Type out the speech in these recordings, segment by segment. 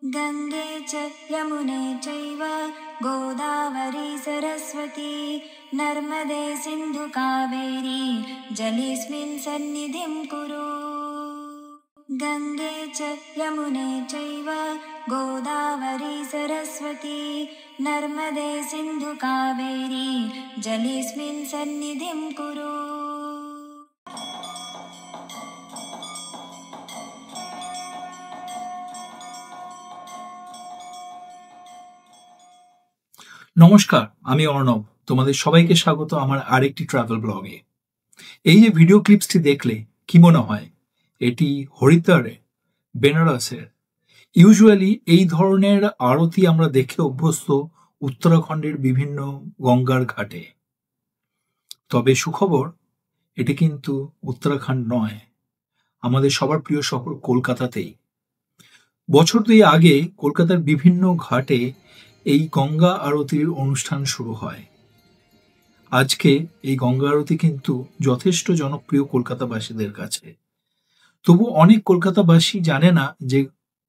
गंगे च यमुने चैव गोदावरी सरस्वती नर्मदे सिन्धु कावेरी जलेऽस्मिन् सन्निधिं कुरु। गंगे च यमुने चैव गोदावरी सरस्वती नर्मदे सिन्धु कावेरी जलेऽस्मिन् सन्निधिं कुरु। নমস্কার, আমি অর্ণব। তোমাদের সবাইকে স্বাগত আমার আরেকটি ট্রাভেল ব্লগে। এই যে ভিডিও ক্লিপসটি দেখলে কি মনে হয় এটি হরিদ্বারে, বেনারসের? ইউজুয়ালি এই ধরনের আরতি আমরা দেখে অভ্যস্ত উত্তরাখণ্ডের বিভিন্ন গঙ্গার ঘাটে। তবে সুখবর, এটি কিন্তু উত্তরাখণ্ড নয়, আমাদের সবার প্রিয় শহর কলকাতাতেই। বছর দুই আগে কলকাতার বিভিন্ন ঘাটে এই গঙ্গা আরতির অনুষ্ঠান শুরু হয়। আজকে এই গঙ্গা আরতি কিন্তু যথেষ্ট জনপ্রিয় কলকাতাবাসীদের কাছে। তবু অনেক কলকাতাবাসী জানে না যে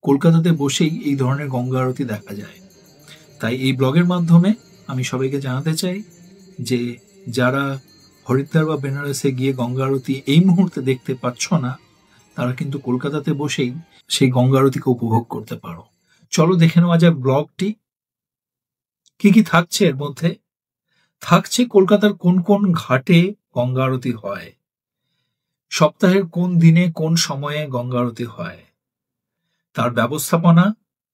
কলকাতাতে বসেই এই ধরনের গঙ্গা আরতি দেখা যায়। তাই এই ব্লগের মাধ্যমে আমি সবাইকে জানাতে চাই যে যারা হরিদ্বার বা বেনারসে গিয়ে গঙ্গা আরতি এই মুহূর্তে দেখতে পাচ্ছ না, তারা কিন্তু কলকাতাতে বসেই সেই গঙ্গা আরতিকে উপভোগ করতে পারো। চলো দেখে নেওয়া যায় ব্লগটি। কি কি থাকছে এর মধ্যে? থাকছে কলকাতার কোন কোন ঘাটে গঙ্গা আরতি হয়, সপ্তাহের কোন দিনে কোন সময়ে গঙ্গা আরতি হয়, তার ব্যবস্থাপনা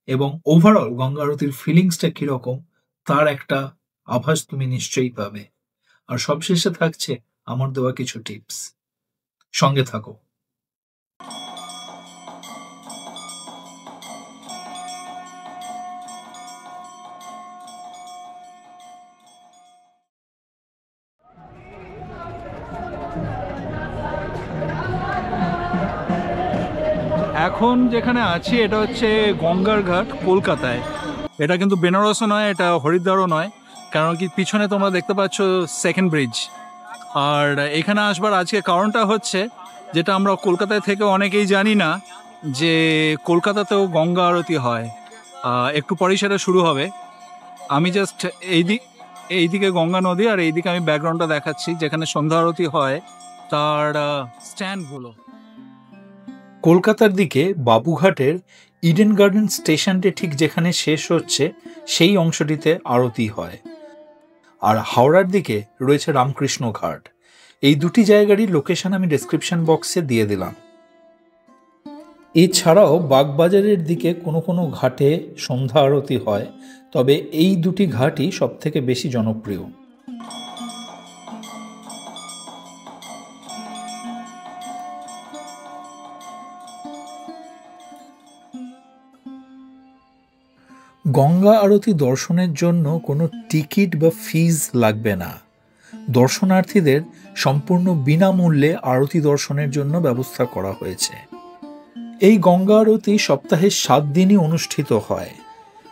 এবং ওভারঅল গঙ্গা আরতির ফিলিংসটা কিরকম তার একটা আভাস তুমি নিশ্চয়ই পাবে। আর সবশেষে থাকছে আমার দেওয়া কিছু টিপস। সঙ্গে থাকো। এখন যেখানে আছি এটা হচ্ছে গঙ্গার ঘাট, কলকাতায়। এটা কিন্তু বেনারসও নয়, এটা হরিদ্বারও নয়, কারণ কি পিছনে তোমরা দেখতে পাচ্ছ সেকেন্ড ব্রিজ। আর এখানে আসবার আজকে কারণটা হচ্ছে, যেটা আমরা কলকাতায় থেকে অনেকেই জানি না, যে কলকাতাতেও গঙ্গা আরতি হয়। একটু পরেই সেটা শুরু হবে। আমি জাস্ট এইদিকে গঙ্গা নদী, আর এইদিকে আমি ব্যাকগ্রাউন্ডটা দেখাচ্ছি যেখানে সন্ধ্যা আরতি হয় তার স্ট্যান্ডগুলো। কলকাতার দিকে বাবুঘাটের ইডেন গার্ডেন স্টেশনটি ঠিক যেখানে শেষ হচ্ছে সেই অংশটিতে আরতি হয়। আর হাওড়ার দিকে রয়েছে রামকৃষ্ণ ঘাট। এই দুটি জায়গারই লোকেশন আমি ডেসক্রিপশন বক্সে দিয়ে দিলাম। এছাড়াও বাগবাজারের দিকে কোনো কোনো ঘাটে সন্ধ্যা আরতি হয়, তবে এই দুটি ঘাটই সবথেকে বেশি জনপ্রিয়। গঙ্গা আরতি দর্শনের জন্য কোনো টিকিট বা ফিজ লাগবে না। দর্শনার্থীদের সম্পূর্ণ বিনামূল্যে আরতি দর্শনের জন্য ব্যবস্থা করা হয়েছে। এই গঙ্গা আরতি সপ্তাহে 7 দিনই অনুষ্ঠিত হয়,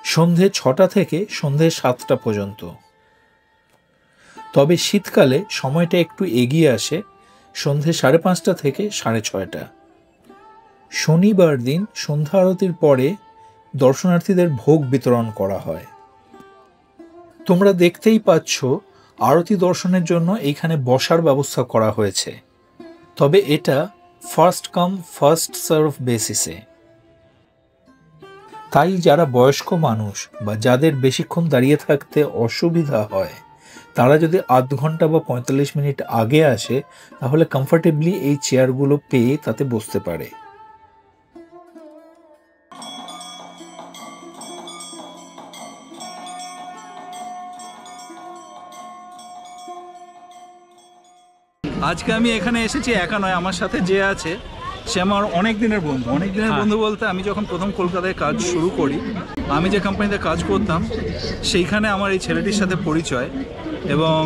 সন্ধে 6টা থেকে সন্ধে 7টা পর্যন্ত। তবে শীতকালে সময়টা একটু এগিয়ে আসে, সন্ধে 5:30 থেকে 6:30। শনিবার দিন সন্ধ্যা আরতির পরে দর্শনার্থীদের ভোগ বিতরণ করা হয়। তোমরা দেখতেই পাচ্ছ আরতি দর্শনের জন্য এইখানে বসার ব্যবস্থা করা হয়েছে, তবে এটা ফার্স্ট কাম ফার্স্ট সার্ভ বেসিসে। তাই যারা বয়স্ক মানুষ বা যাদের বেশিক্ষণ দাঁড়িয়ে থাকতে অসুবিধা হয়, তারা যদি আধ ঘন্টা বা 45 মিনিট আগে আসে, তাহলে কমফর্টেবলি এই চেয়ারগুলো পেয়ে তাতে বসতে পারে। আজকে আমি এখানে এসেছি একা নয়, আমার সাথে যে আছে সে আমার অনেক দিনের বন্ধু। অনেক দিনের বন্ধু বলতে, আমি যখন প্রথম কলকাতায় কাজ শুরু করি, আমি যে কোম্পানিতে কাজ করতাম সেইখানে আমার এই ছেলেটির সাথে পরিচয়, এবং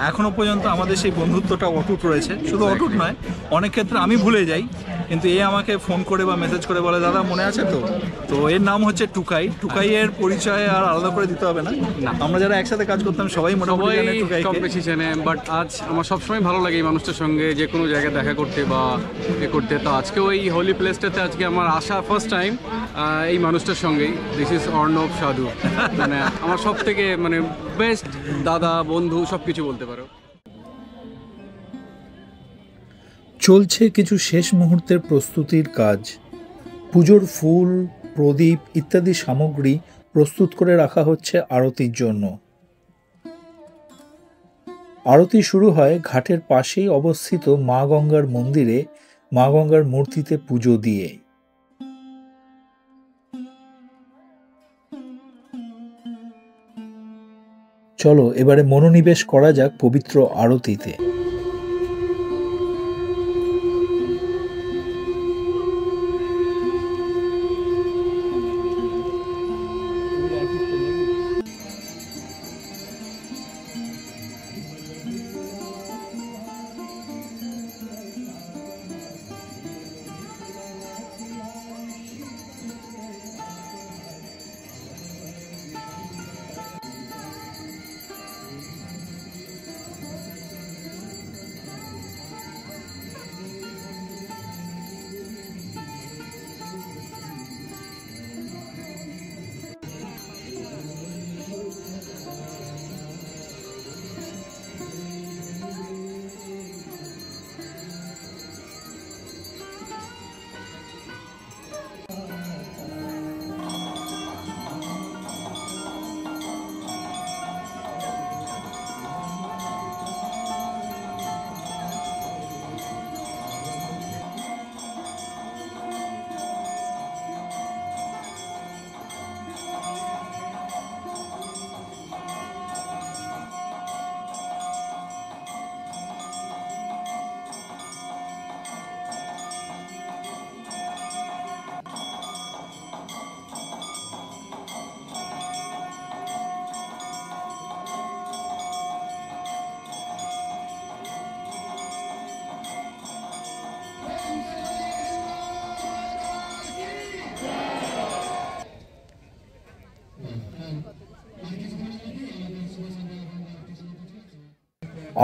এখনও পর্যন্ত আমাদের সেই বন্ধুত্বটা অটুট রয়েছে। শুধু অটুট নয়, অনেক ক্ষেত্রে আমি ভুলে যাই, কিন্তু এ আমাকে ফোন করে বা মেসেজ করে বলে দাদা মনে আছে তো। তো এর নাম হচ্ছে টুকাই। টুকাইয়ের পরিচয় আর আলাদা করে দিতে হবে না, আমরা যারা একসাথে কাজ করতাম সবাই মোটামুটি জানে টুকাইকে। কম বেশি চেনে, বাট আজ আমার সবসময় ভালো লাগে এই মানুষটার সঙ্গে যে কোনো জায়গায় দেখা করতে বা এ করতে। তো আজকেও এই হোলি প্লেসটাতে আজকে আমার আসা ফার্স্ট টাইম এই মানুষটার সঙ্গেই। দিস ইজ অর্ণব সাধু, মানে আমার সব থেকে মানে বেস্ট দাদা, বন্ধু, সব কিছু বলতে পারো। চলছে কিছু শেষ মুহূর্তের প্রস্তুতির কাজ। পুজোর ফুল, প্রদীপ ইত্যাদি সামগ্রী প্রস্তুত করে রাখা হচ্ছে আরতির জন্য। আরতি শুরু হয় ঘাটের পাশেই অবস্থিত মা গঙ্গার মন্দিরে মা গঙ্গার মূর্তিতে পুজো দিয়ে। চলো এবারে মনোনিবেশ করা যাক পবিত্র আরতিতে।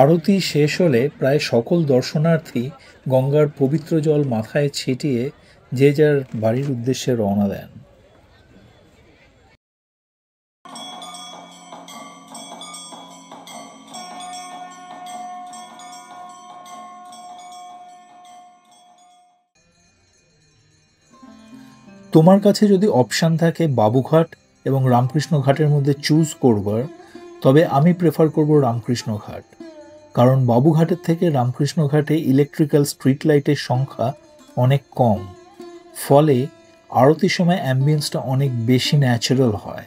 আরতি শেষ হলে প্রায় সকল দর্শনার্থী গঙ্গার পবিত্র জল মাথায় ছিটিয়ে যে যার বাড়ির উদ্দেশ্যে রওনা দেন। তোমার কাছে যদি অপশান থাকে বাবুঘাট এবং রামকৃষ্ণ ঘাটের মধ্যে চুজ করবার, তবে আমি প্রেফার করব রামকৃষ্ণ ঘাট। কারণ বাবুঘাটের থেকে রামকৃষ্ণ ঘাটে ইলেকট্রিক্যাল স্ট্রিট লাইটের সংখ্যা অনেক কম, ফলে আরতির সময় অ্যাম্বিয়েন্সটা অনেক বেশি ন্যাচারাল হয়।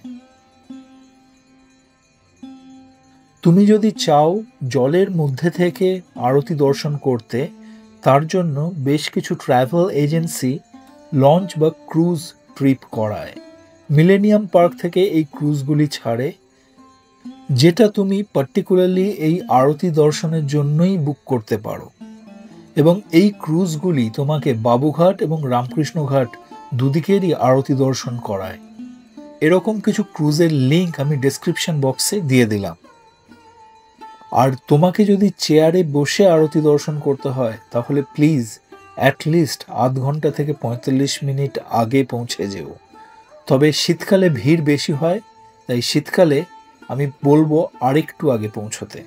তুমি যদি চাও জলের মধ্যে থেকে আরতি দর্শন করতে, তার জন্য বেশ কিছু ট্রাভেল এজেন্সি লঞ্চ বা ক্রুজ ট্রিপ করায়। মিলেনিয়াম পার্ক থেকে এই ক্রুজগুলি ছাড়ে, যেটা তুমি পার্টিকুলারলি এই আরতি দর্শনের জন্যই বুক করতে পারো। এবং এই ক্রুজগুলি তোমাকে বাবুঘাট এবং রামকৃষ্ণ ঘাট দুদিকেরই আরতি দর্শন করায়। এরকম কিছু ক্রুজের লিঙ্ক আমি ডেসক্রিপশন বক্সে দিয়ে দিলাম। আর তোমাকে যদি চেয়ারে বসে আরতি দর্শন করতে হয়, তাহলে প্লিজ অ্যাটলিস্ট আধ ঘন্টা থেকে 45 মিনিট আগে পৌঁছে যেও। তবে শীতকালে ভিড় বেশি হয়, তাই শীতকালে আমি বলবো আরেকটু আগে পৌঁছতে।